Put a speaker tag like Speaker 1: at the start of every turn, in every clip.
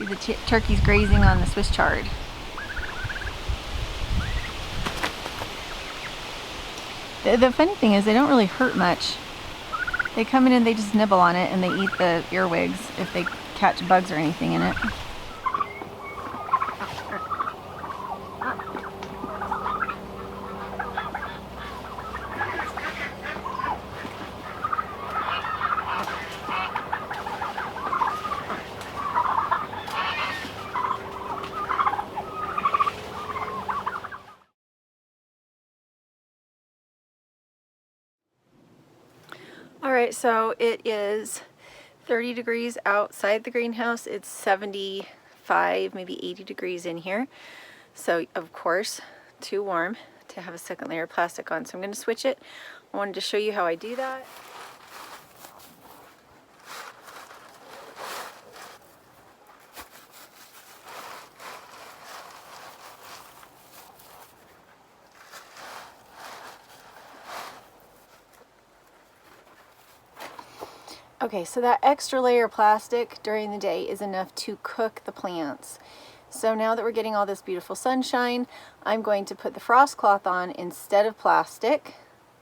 Speaker 1: The turkey's grazing on the Swiss chard. The funny thing is they don't really hurt much. They come in and they just nibble on it and they eat the earwigs if they catch bugs or anything in it. Alright, so it is 30 degrees outside the greenhouse. It's 75, maybe 80 degrees in here. So, of course, too warm to have a second layer of plastic on. So I'm going to switch it. I wanted to show you how I do that. Okay, so that extra layer of plastic during the day is enough to cook the plants. So now that we're getting all this beautiful sunshine, I'm going to put the frost cloth on instead of plastic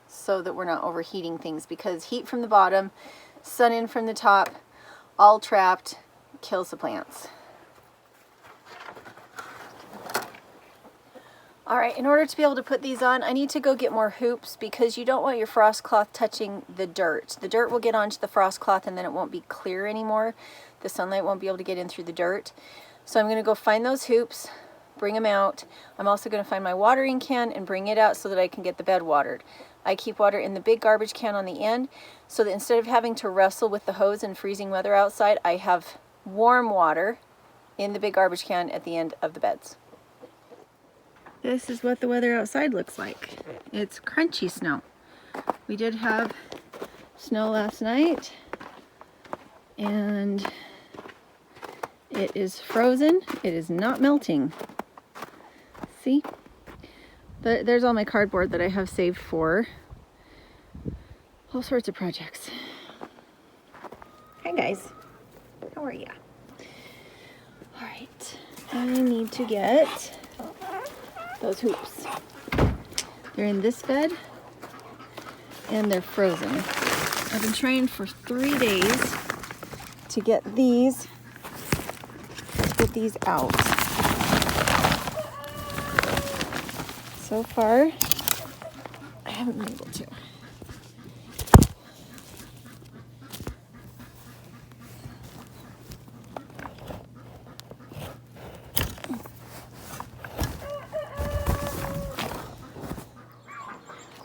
Speaker 1: so that we're not overheating things, because heat from the bottom, sun in from the top, all trapped, kills the plants. Alright, in order to be able to put these on, I need to go get more hoops because you don't want your frost cloth touching the dirt. The dirt will get onto the frost cloth and then it won't be clear anymore. The sunlight won't be able to get in through the dirt. So I'm going to go find those hoops, bring them out. I'm also going to find my watering can and bring it out so that I can get the bed watered. I keep water in the big garbage can on the end so that instead of having to wrestle with the hose in freezing weather outside, I have warm water in the big garbage can at the end of the beds. This is what the weather outside looks like. It's crunchy snow. We did have snow last night and it is frozen. It is not melting. See? There's all my cardboard that I have saved for all sorts of projects. Hi guys, how are ya? All right, I need to get those hoops. They're in this bed and they're frozen. I've been trying for 3 days to get these out. So far, I haven't been able to.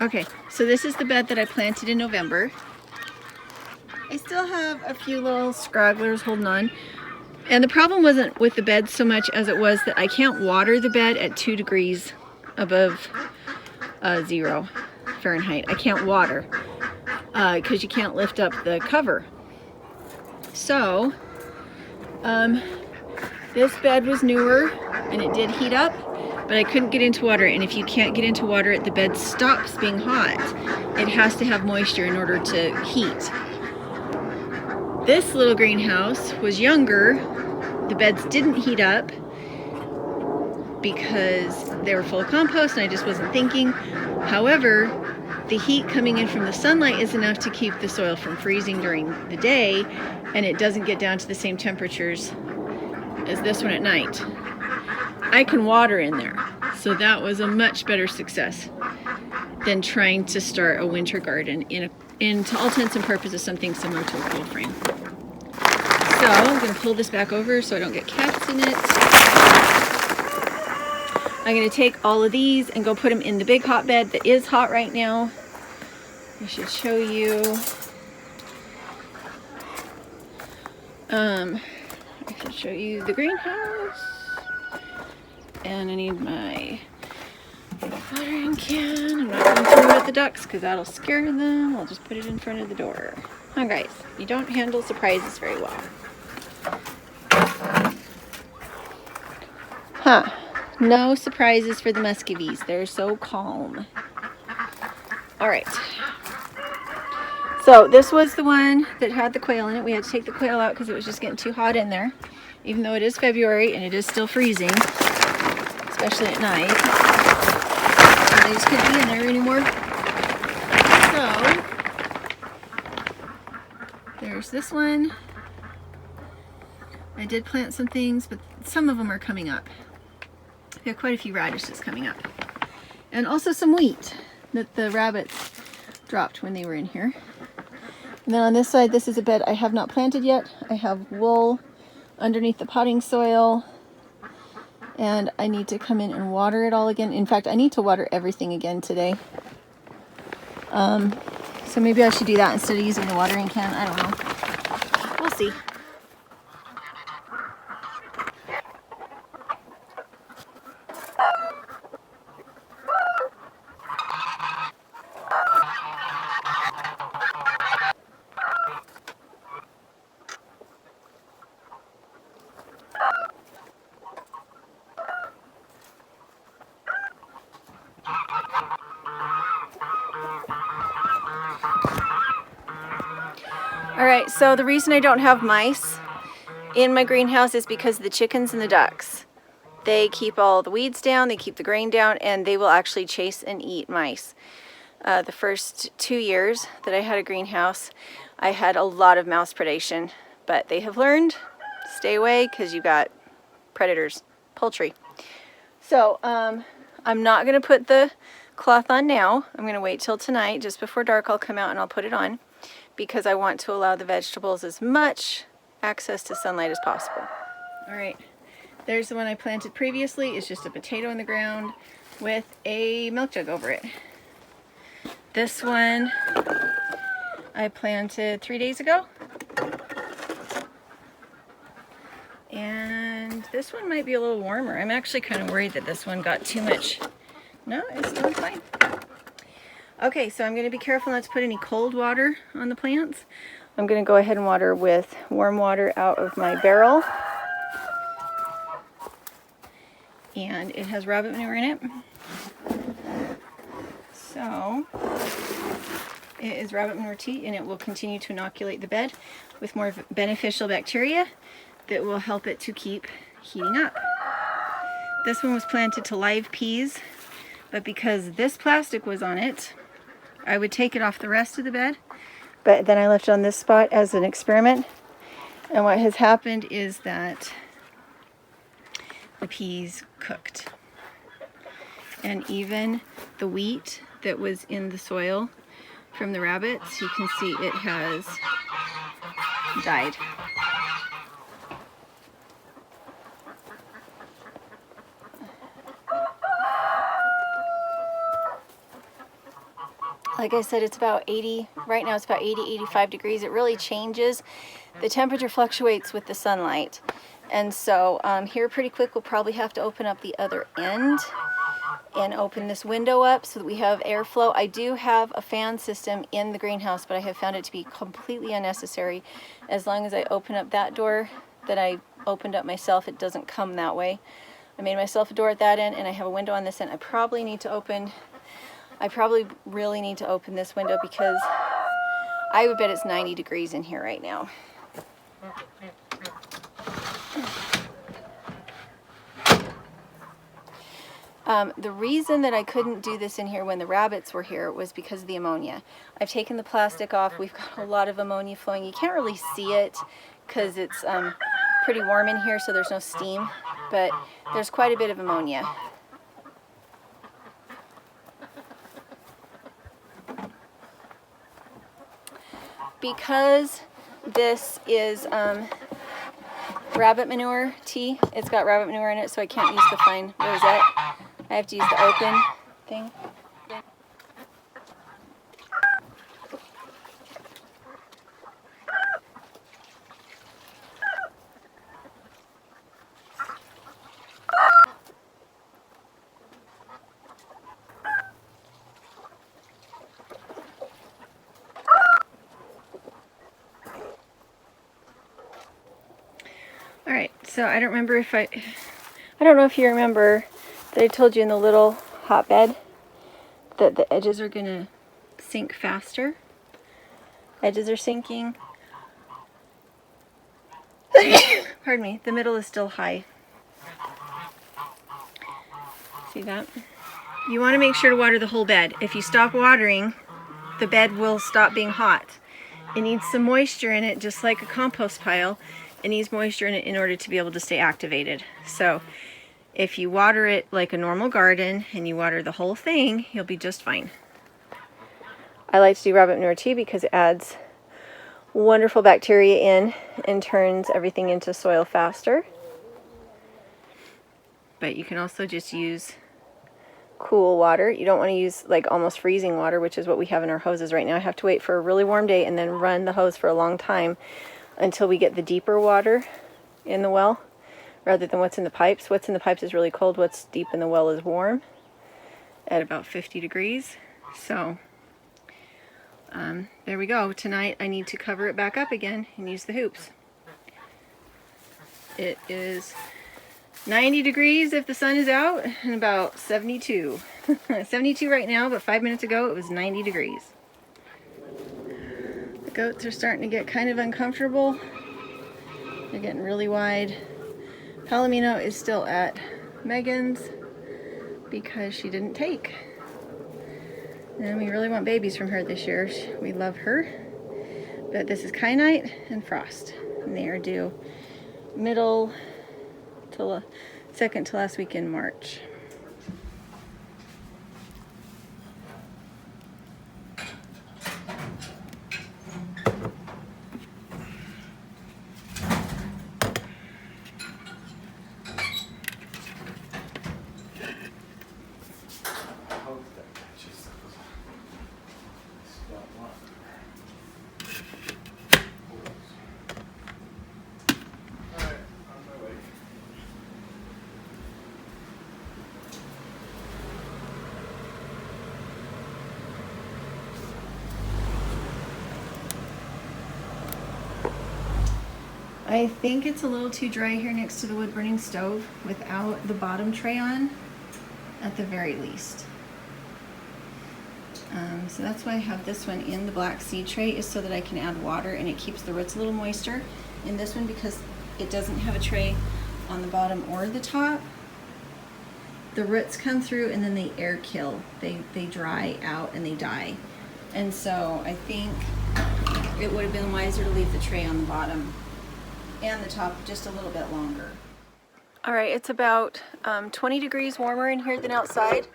Speaker 1: Okay, so this is the bed that I planted in November. I still have a few little scragglers holding on. And the problem wasn't with the bed so much as it was that I can't water the bed at 2 degrees above 0 Fahrenheit. I can't water because you can't lift up the cover. So, this bed was newer and it did heat up, but I couldn't get into water, and if you can't get into water, the bed stops being hot. It has to have moisture in order to heat. This little greenhouse was younger. The beds didn't heat up because they were full of compost and I just wasn't thinking. However, the heat coming in from the sunlight is enough to keep the soil from freezing during the day, and it doesn't get down to the same temperatures as this one at night. I can water in there, so that was a much better success than trying to start a winter garden in to all intents and purposes, something similar to a cold frame. So I'm going to pull this back over so I don't get cats in it. I'm going to take all of these and go put them in the big hotbed that is hot right now. I should show you. I should show you the greenhouse. And I need my watering can. I'm not going to throw it at the ducks because that'll scare them. I'll just put it in front of the door. Oh, guys, you don't handle surprises very well. Huh. No surprises for the Muscovies. They're so calm. All right. So this was the one that had the quail in it. We had to take the quail out because it was just getting too hot in there. even though it is February and it is still freezing, especially at night. These couldn't be in there anymore. So there's this one. I did plant some things, but some of them are coming up. We have quite a few radishes coming up. And also some wheat that the rabbits dropped when they were in here. And then on this side, this is a bed I have not planted yet. I have wool underneath the potting soil. And I need to come in and water it all again. In fact, I need to water everything again today. So maybe I should do that instead of using the watering can. I don't know. We'll see. Alright, so the reason I don't have mice in my greenhouse is because the chickens and the ducks. They keep all the weeds down, they keep the grain down, and they will actually chase and eat mice. The first 2 years that I had a greenhouse, I had a lot of mouse predation, but they have learned, stay away because you've got predators, poultry. So I'm not going to put the cloth on now. I'm going to wait till tonight, just before dark I'll come out and I'll put it on, because I want to allow the vegetables as much access to sunlight as possible. Alright, there's the one I planted previously. It's just a potato in the ground with a milk jug over it. This one I planted 3 days ago. And this one might be a little warmer. I'm actually kind of worried that this one got too much. No, it's doing fine. Okay, so I'm going to be careful not to put any cold water on the plants. I'm going to go ahead and water with warm water out of my barrel. And it has rabbit manure in it. So it is rabbit manure tea, and it will continue to inoculate the bed with more beneficial bacteria that will help it to keep heating up. This one was planted to live peas, but because this plastic was on it, I would take it off the rest of the bed, but then I left it on this spot as an experiment. And what has happened is that the peas cooked. And even the wheat that was in the soil from the rabbits, you can see it has died. Like I said, it's about 80, right now it's about 80, 85 degrees. It really changes. The temperature fluctuates with the sunlight. And so here pretty quick we'll probably have to open up the other end and open this window up so that we have airflow. I do have a fan system in the greenhouse, but I have found it to be completely unnecessary. As long as I open up that door that I opened up myself, it doesn't come that way. I made myself a door at that end, and I have a window on this end. I probably really need to open this window because I would bet it's 90 degrees in here right now. The reason that I couldn't do this in here when the rabbits were here was because of the ammonia. I've taken the plastic off. We've got a lot of ammonia flowing. You can't really see it because it's pretty warm in here, so there's no steam, but there's quite a bit of ammonia. Because this is rabbit manure tea, it's got rabbit manure in it, so I can't use the fine rosette. I have to use the open thing. Alright, so I don't remember if I don't know if you remember that I told you in the little hotbed that the edges are going to sink faster. Edges are sinking pardon me, the middle is still high. See that? You want to make sure to water the whole bed. If you stop watering, the bed will stop being hot. It needs some moisture in it, just like a compost pile. It needs moisture in it in order to be able to stay activated. So if you water it like a normal garden and you water the whole thing, you'll be just fine. I like to do rabbit manure tea because it adds wonderful bacteria in and turns everything into soil faster. But you can also just use cool water. You don't want to use like almost freezing water, which is what we have in our hoses right now. I have to wait for a really warm day and then run the hose for a long time until we get the deeper water in the well rather than what's in the pipes. What's in the pipes is really cold. What's deep in the well is warm at about 50 degrees. So there we go. Tonight I need to cover it back up again and use the hoops. It is 90 degrees if the sun is out and about 72. 72 right now, but 5 minutes ago it was 90 degrees. The goats are starting to get kind of uncomfortable. They're getting really wide. Palomino is still at Megan's because she didn't take. And we really want babies from her this year. We love her. But this is Kyanite and Frost. And they are due middle to second to last week in March. I think it's a little too dry here next to the wood burning stove without the bottom tray on, at the very least. So that's why I have this one in the black seed tray, is so that I can add water and it keeps the roots a little moister. In this one, because it doesn't have a tray on the bottom or the top, the roots come through and then they air kill. They dry out and they die. And so I think it would have been wiser to leave the tray on the bottom and the top just a little bit longer. All right, it's about 20 degrees warmer in here than outside.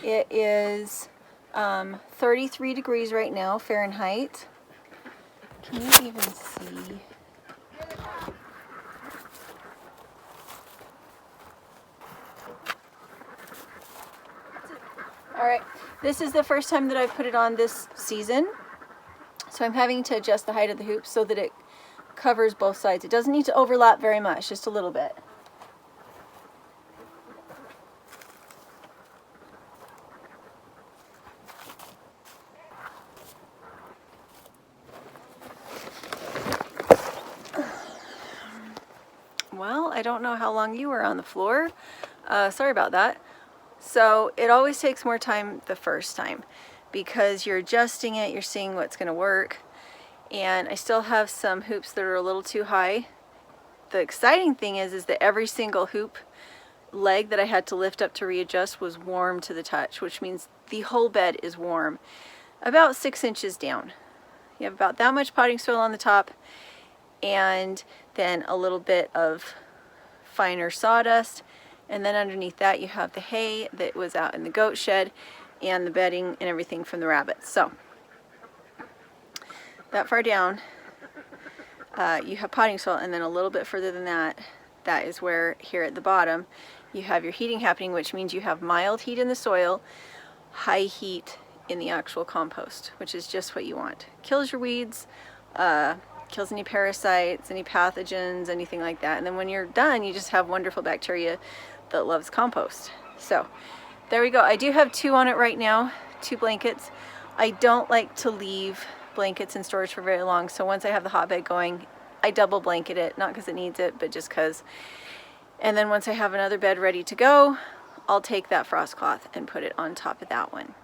Speaker 1: It is 33 degrees right now, Fahrenheit. Can you even see? All right, this is the first time that I've put it on this season. So I'm having to adjust the height of the hoop so that it covers both sides. It doesn't need to overlap very much, just a little bit. Well, I don't know how long you were on the floor. Sorry about that. So it always takes more time the first time because you're adjusting it, you're seeing what's going to work. And I still have some hoops that are a little too high. The exciting thing is that every single hoop leg that I had to lift up to readjust was warm to the touch, which means the whole bed is warm. About 6 inches down. You have about that much potting soil on the top, and then a little bit of finer sawdust, and then underneath that you have the hay that was out in the goat shed and the bedding and everything from the rabbits. So that far down you have potting soil, and then a little bit further than that, that is where here at the bottom you have your heating happening, which means you have mild heat in the soil, high heat in the actual compost, which is just what you want. Kills your weeds, kills any parasites, any pathogens, anything like that. And then when you're done, you just have wonderful bacteria that loves compost. So there we go. I do have 2 on it right now, 2 blankets. I don't like to leave blankets in storage for very long, so once I have the hotbed going, I double blanket it, not because it needs it, but just because. And then once I have another bed ready to go, I'll take that frost cloth and put it on top of that one.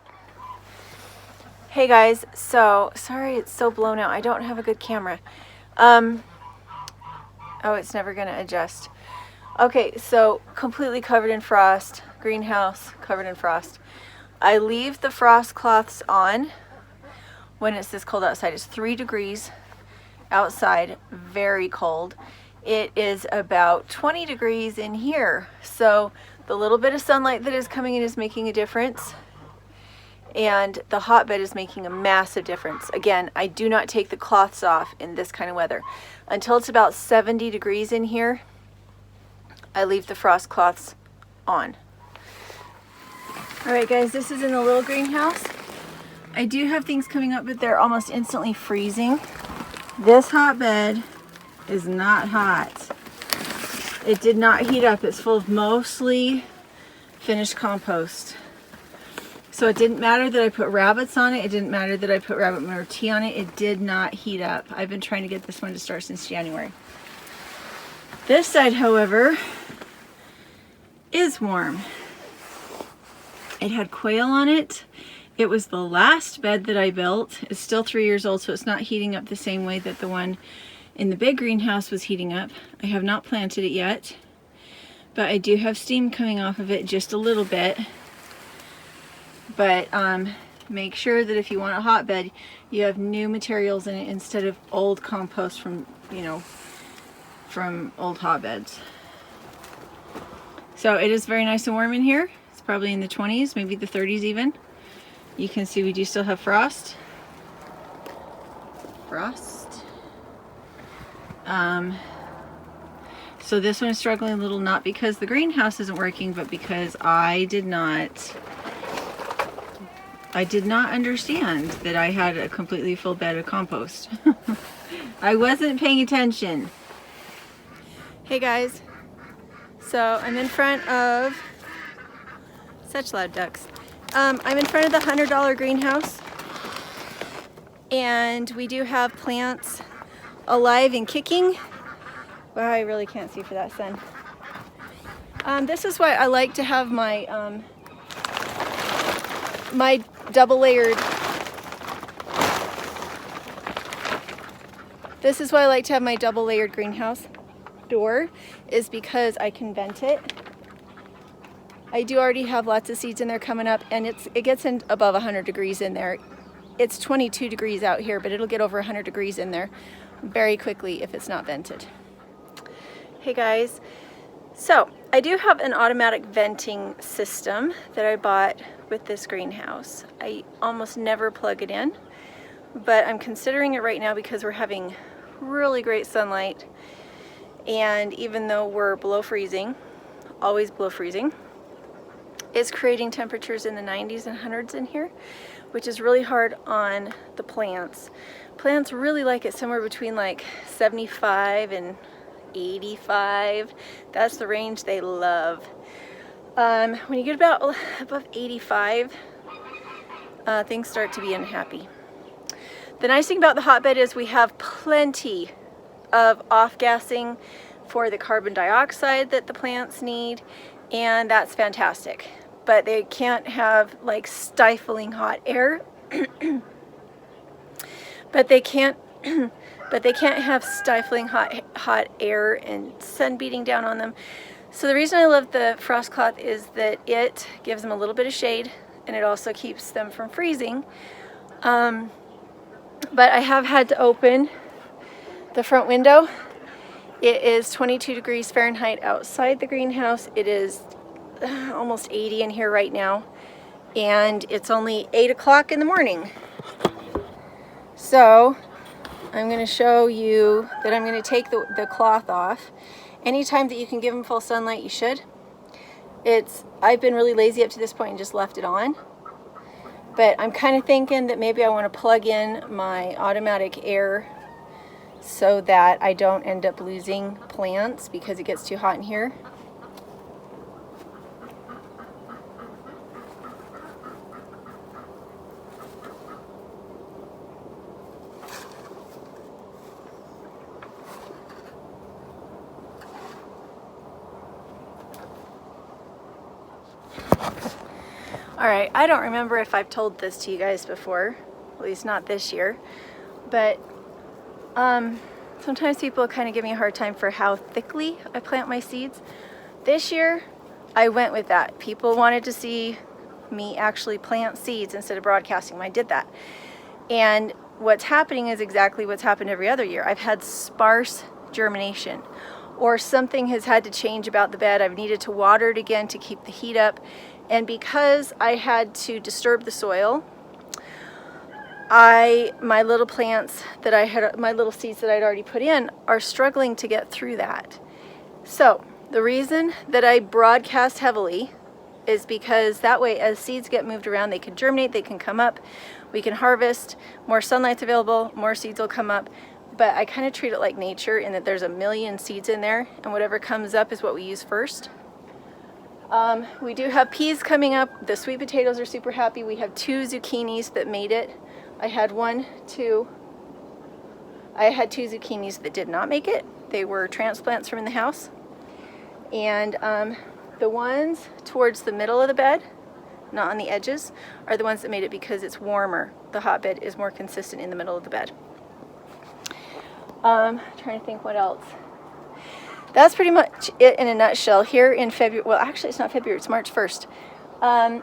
Speaker 1: Hey guys, so sorry it's so blown out. I don't have a good camera. Oh, it's never going to adjust. Okay, so completely covered in frost. Greenhouse covered in frost. I leave the frost cloths on when it's this cold outside. It's 3 degrees outside, very cold. It is about 20 degrees in here. So the little bit of sunlight that is coming in is making a difference. And the hotbed is making a massive difference. Again, I do not take the cloths off in this kind of weather. Until it's about 70 degrees in here, I leave the frost cloths on. All right, guys, this is in the little greenhouse. I do have things coming up, but they're almost instantly freezing. This hotbed is not hot. It did not heat up. It's full of mostly finished compost. So it didn't matter that I put rabbits on it. It didn't matter that I put rabbit manure tea on it. It did not heat up. I've been trying to get this one to start since January. This side, however, is warm. It had quail on it. It was the last bed that I built. It's still 3 years old, so it's not heating up the same way that the one in the big greenhouse was heating up. I have not planted it yet, but I do have steam coming off of it just a little bit. But make sure that if you want a hotbed, you have new materials in it instead of old compost from, you know, from old hotbeds. So it is very nice and warm in here. It's probably in the 20s, maybe the 30s even. You can see we do still have frost. So this one is struggling a little, not because the greenhouse isn't working, but because I did not understand that I had a completely full bed of compost. I wasn't paying attention. Hey guys, so I'm in front of, such loud ducks. I'm in front of the $100 greenhouse, and we do have plants alive and kicking. Wow, I really can't see for that sun. This is why I like to have my my double layered. This is why I like to have my double layered greenhouse door, is because I can vent it. I do already have lots of seeds in there coming up, and it gets in above 100 degrees in there. It's 22 degrees out here, but it'll get over 100 degrees in there very quickly if it's not vented. Hey guys, so I do have an automatic venting system that I bought with this greenhouse. I almost never plug it in, but I'm considering it right now because we're having really great sunlight, and even though we're below freezing, always below freezing, it's creating temperatures in the 90s and 100s in here, which is really hard on the plants. Plants really like it somewhere between like 75 and 85. That's the range they love. When you get about above 85, things start to be unhappy. The nice thing about the hotbed is we have plenty of off-gassing for the carbon dioxide that the plants need, and that's fantastic. But they can't have like stifling hot air. But they can't have stifling hot air and sun beating down on them. So the reason I love the frost cloth is that it gives them a little bit of shade, and it also keeps them from freezing. But I have had to open the front window. It is 22 degrees Fahrenheit outside the greenhouse. It is almost 80 in here right now, and it's only 8 o'clock in the morning. So I'm going to show you that I'm going to take the cloth off. Anytime that you can give them full sunlight, you should. I've been really lazy up to this point and just left it on. But I'm kind of thinking that maybe I want to plug in my automatic air so that I don't end up losing plants because it gets too hot in here. Alright, I don't remember if I've told this to you guys before, at least not this year, but Sometimes people kind of give me a hard time for how thickly I plant my seeds. This year, I went with that. People wanted to see me actually plant seeds instead of broadcasting them. I did that. And what's happening is exactly what's happened every other year. I've had sparse germination, or something has had to change about the bed. I've needed to water it again to keep the heat up. And because I had to disturb the soil, my little plants that I had, my little seeds that I'd already put in, are struggling to get through that. So the reason that I broadcast heavily is because that way, as seeds get moved around, they can germinate, they can come up, we can harvest, more sunlight's available, more seeds will come up. But I kind of treat it like nature in that there's a million seeds in there, and whatever comes up is what we use first. We do have peas coming up. The sweet potatoes are super happy. We have 2 zucchinis that made it. I had 2 zucchinis that did not make it. They were transplants from in the house. And the ones towards the middle of the bed, not on the edges, are the ones that made it because it's warmer. The hotbed is more consistent in the middle of the bed. Trying to think what else. That's pretty much it in a nutshell. Here in February, well actually it's not February, it's March 1st.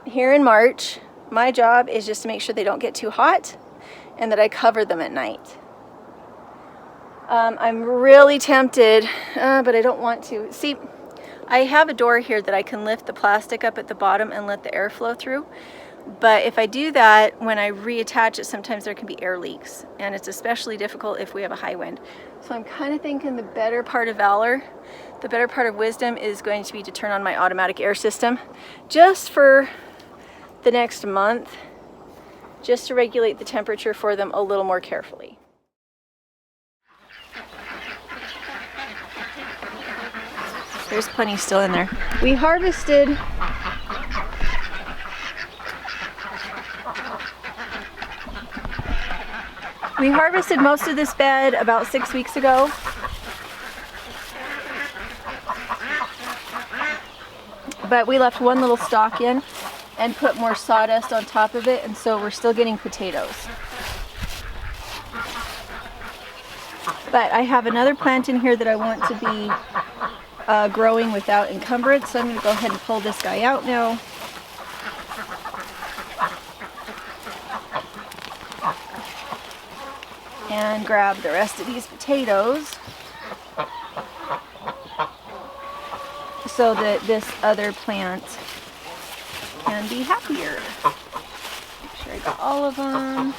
Speaker 1: Here in March, my job is just to make sure they don't get too hot and that I cover them at night. I'm really tempted, but I don't want to. See, I have a door here that I can lift the plastic up at the bottom and let the air flow through. But if I do that, when I reattach it, sometimes there can be air leaks, and it's especially difficult if we have a high wind. So I'm kind of thinking the better part of valor, the better part of wisdom is going to be to turn on my automatic air system just for the next month, just to regulate the temperature for them a little more carefully. There's plenty still in there. We harvested most of this bed about 6 weeks ago. But we left one little stalk in and put more sawdust on top of it, and so we're still getting potatoes. But I have another plant in here that I want to be growing without encumbrance, so I'm going to go ahead and pull this guy out now. And grab the rest of these potatoes so that this other plant can be happier. Make sure I got all of them.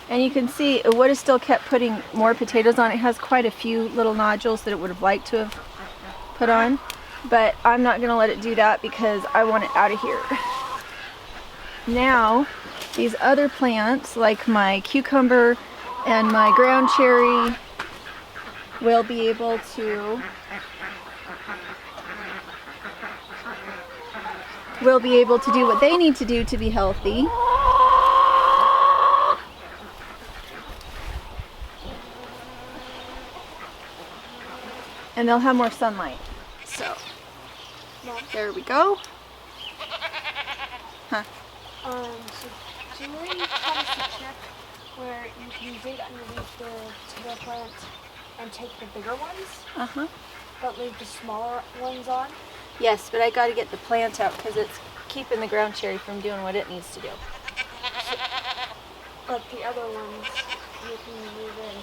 Speaker 1: And you can see it would have still kept putting more potatoes on. It has quite a few little nodules that it would have liked to have put on. But I'm not going to let it do that because I want it out of here. Now, these other plants, like my cucumber and my ground cherry, will be able to do what they need to do to be healthy. And they'll have more sunlight. So, there we go. Huh.
Speaker 2: So Julianne taught us a trick where you can dig underneath the tomato plant and take the bigger ones, but leave the smaller ones on.
Speaker 1: Yes, but I got to get the plant out because it's keeping the ground cherry from doing what it needs to do.
Speaker 2: But the other ones, you can move in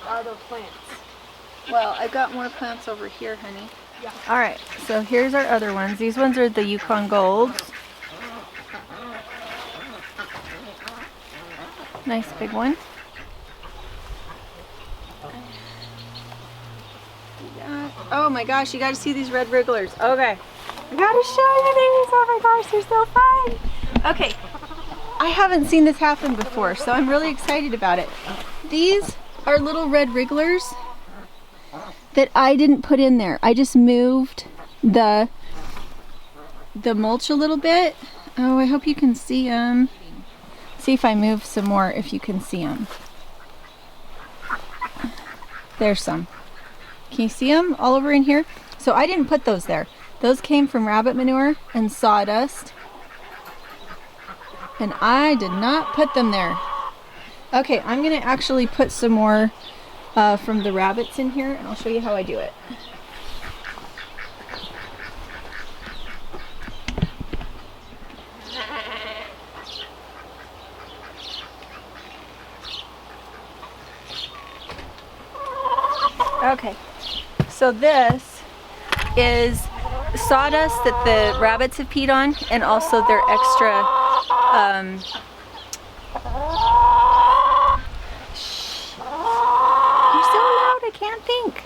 Speaker 2: the other plants.
Speaker 1: Well, I've got more plants over here, honey.
Speaker 2: Yeah.
Speaker 1: All right, so here's our other ones. These ones are the Yukon Golds. Nice big one. Oh my gosh, you got to see these red wrigglers. Okay, I gotta show you these. Oh my gosh, they're so fun. Okay, I haven't seen this happen before, so I'm really excited about it. These are little red wrigglers that I didn't put in there. I just moved the mulch a little bit. Oh, I hope you can see them. See if I move some more, if you can see them. There's some. Can you see them all over in here? So I didn't put those there. Those came from rabbit manure and sawdust. And I did not put them there. Okay, I'm gonna actually put some more from the rabbits in here, and I'll show you how I do it. Okay, so this is sawdust that the rabbits have peed on, and also their extra you're so loud, I can't think.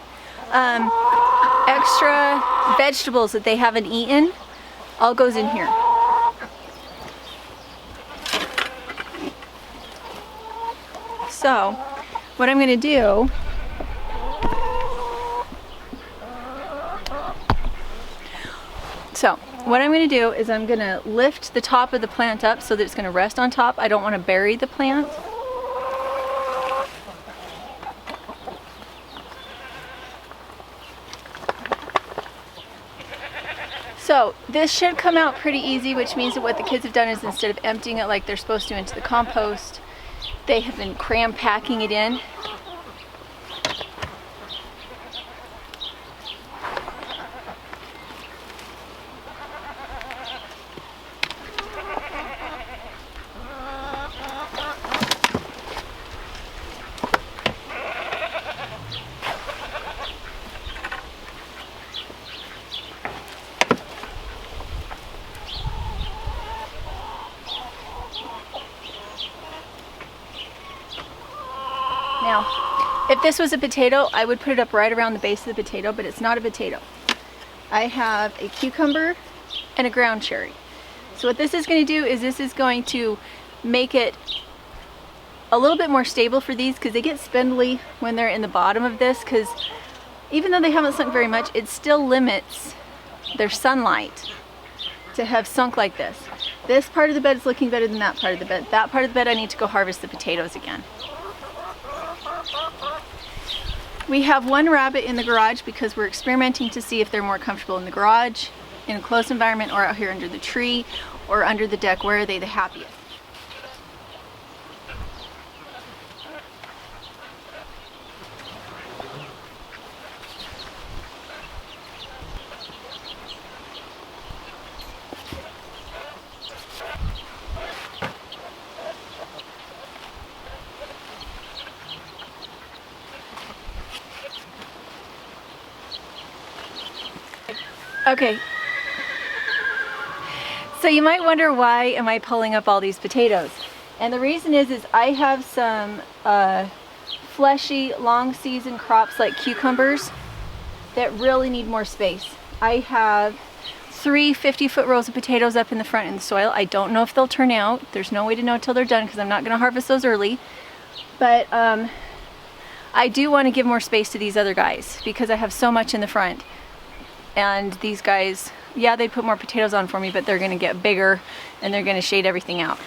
Speaker 1: Extra vegetables that they haven't eaten all goes in here. So what I'm going to do is I'm going to lift the top of the plant up so that it's going to rest on top. I don't want to bury the plant. So this should come out pretty easy, which means that what the kids have done is instead of emptying it like they're supposed to into the compost, they have been cram packing it in. Now, if this was a potato, I would put it up right around the base of the potato, but it's not a potato. I have a cucumber and a ground cherry. So what this is going to do is this is going to make it a little bit more stable for these, because they get spindly when they're in the bottom of this, because even though they haven't sunk very much, it still limits their sunlight to have sunk like this. This part of the bed is looking better than that part of the bed. That part of the bed I need to go harvest the potatoes again. We have one rabbit in the garage because we're experimenting to see if they're more comfortable in the garage, in a closed environment, or out here under the tree, or under the deck. Where are they the happiest? Okay, so you might wonder, why am I pulling up all these potatoes? And the reason is I have some fleshy, long season crops like cucumbers that really need more space. I have 3 50-foot rows of potatoes up in the front in the soil. I don't know if they'll turn out. There's no way to know until they're done because I'm not going to harvest those early. But I do want to give more space to these other guys because I have so much in the front. And these guys, yeah, they put more potatoes on for me, but they're going to get bigger and they're going to shade everything out.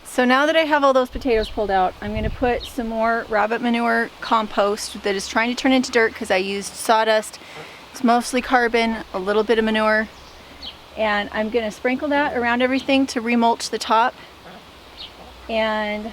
Speaker 1: So now that I have all those potatoes pulled out, I'm going to put some more rabbit manure compost that is trying to turn into dirt because I used sawdust. It's mostly carbon, a little bit of manure. And I'm going to sprinkle that around everything to remulch the top. And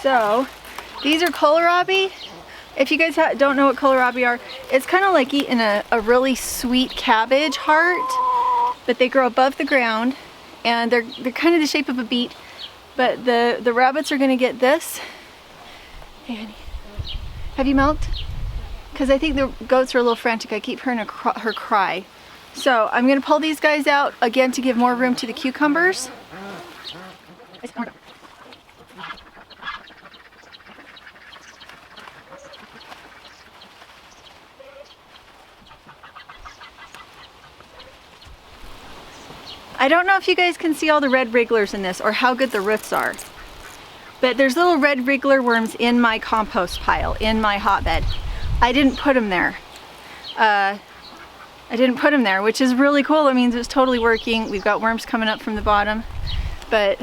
Speaker 1: So these are kohlrabi. If you guys don't know what kohlrabi are, it's kind of like eating a really sweet cabbage heart, but they grow above the ground, and they're kind of the shape of a beet. But the rabbits are going to get this. Hey, honey. Have you milked? Because I think the goats are a little frantic. I keep hearing her cry. So I'm going to pull these guys out again to give more room to the cucumbers. I don't know if you guys can see all the red wrigglers in this or how good the roots are. But there's little red wriggler worms in my compost pile, in my hotbed. I didn't put them there. Which is really cool. It means it's totally working. We've got worms coming up from the bottom. But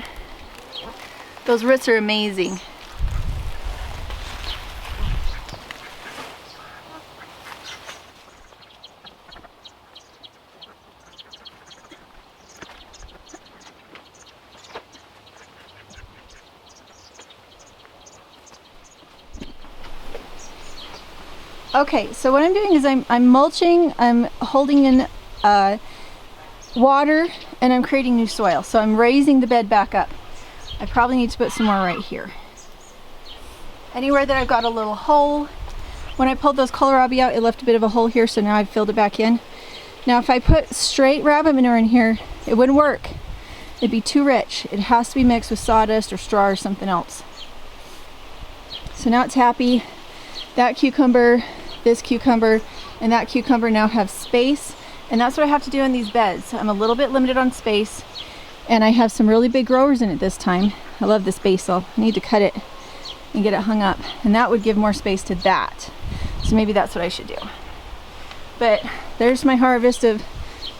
Speaker 1: those roots are amazing. Okay, so what I'm doing is I'm mulching, I'm holding in water, and I'm creating new soil. So I'm raising the bed back up. I probably need to put some more right here. Anywhere that I've got a little hole. When I pulled those kohlrabi out, it left a bit of a hole here, so now I've filled it back in. Now if I put straight rabbit manure in here, it wouldn't work. It'd be too rich. It has to be mixed with sawdust or straw or something else. So now it's happy. That cucumber, this cucumber, and that cucumber now have space, and that's what I have to do in these beds. I'm a little bit limited on space, and I have some really big growers in it this time. I love this basil. I need to cut it and get it hung up, and that would give more space to that. So maybe that's what I should do. But there's my harvest of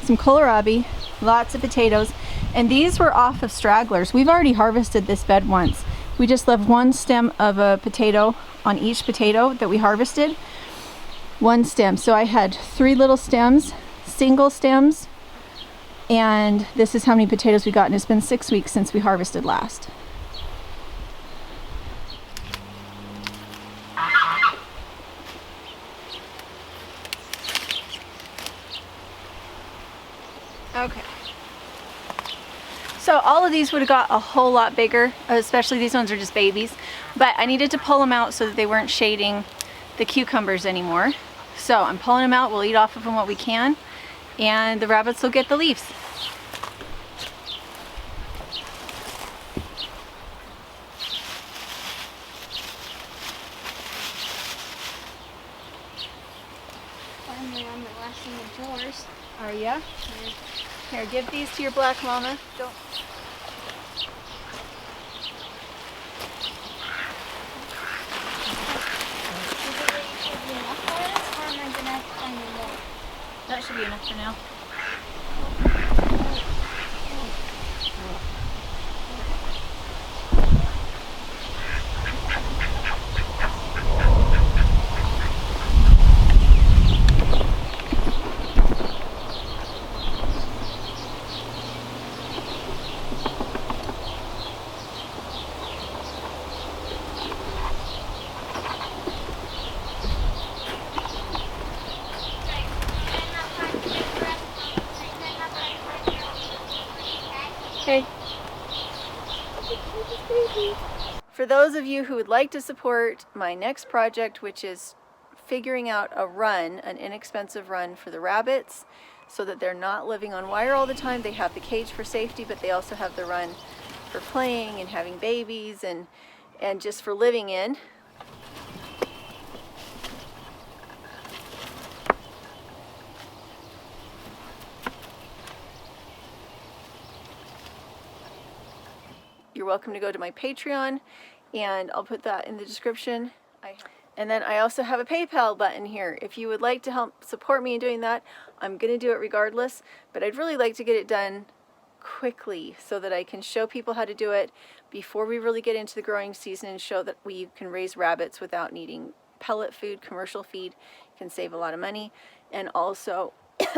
Speaker 1: some kohlrabi, lots of potatoes, and these were off of stragglers. We've already harvested this bed once. We just left one stem of a potato on each potato that we harvested. One stem. So I had 3 little stems, single stems, and this is how many potatoes we got, and it's been 6 weeks since we harvested last. Okay. So all of these would have got a whole lot bigger, especially these ones are just babies, but I needed to pull them out so that they weren't shading the cucumbers anymore. So I'm pulling them out. We'll eat off of them what we can, and the rabbits will get the leaves.
Speaker 2: Finally, I'm the last thing in drawers.
Speaker 1: Are ya? Here, give these to your black mama. Don't. That should be enough for now. Okay. For those of you who would like to support my next project, which is figuring out a run, an inexpensive run for the rabbits, so that they're not living on wire all the time. They have the cage for safety, but they also have the run for playing and having babies and just for living in. You're welcome to go to my Patreon, and I'll put that in the description. And then I also have a PayPal button here. If you would like to help support me in doing that, I'm going to do it regardless, but I'd really like to get it done quickly so that I can show people how to do it before we really get into the growing season, and show that we can raise rabbits without needing pellet food, commercial feed. You can save a lot of money, and also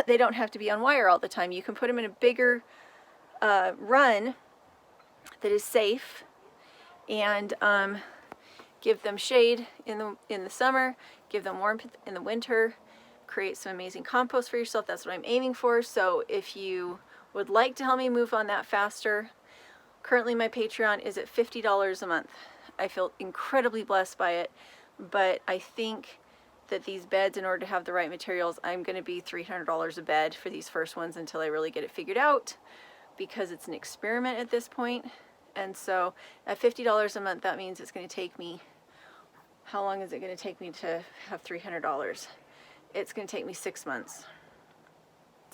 Speaker 1: they don't have to be on wire all the time. You can put them in a bigger run that is safe, and give them shade in the summer, give them warmth in the winter, create some amazing compost for yourself. That's what I'm aiming for. So if you would like to help me move on that faster, currently my Patreon is at $50 a month. I feel incredibly blessed by it, but I think that these beds, in order to have the right materials, I'm going to be $300 a bed for these first ones until I really get it figured out, because it's an experiment at this point. And so at $50 a month, that means it's going to take me, how long is it going to take me to have $300? It's going to take me 6 months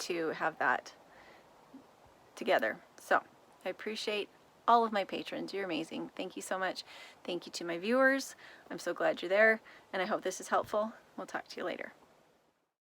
Speaker 1: to have that together. So I appreciate all of my patrons. You're amazing. Thank you so much. Thank you to my viewers. I'm so glad you're there, and I hope this is helpful. We'll talk to you later.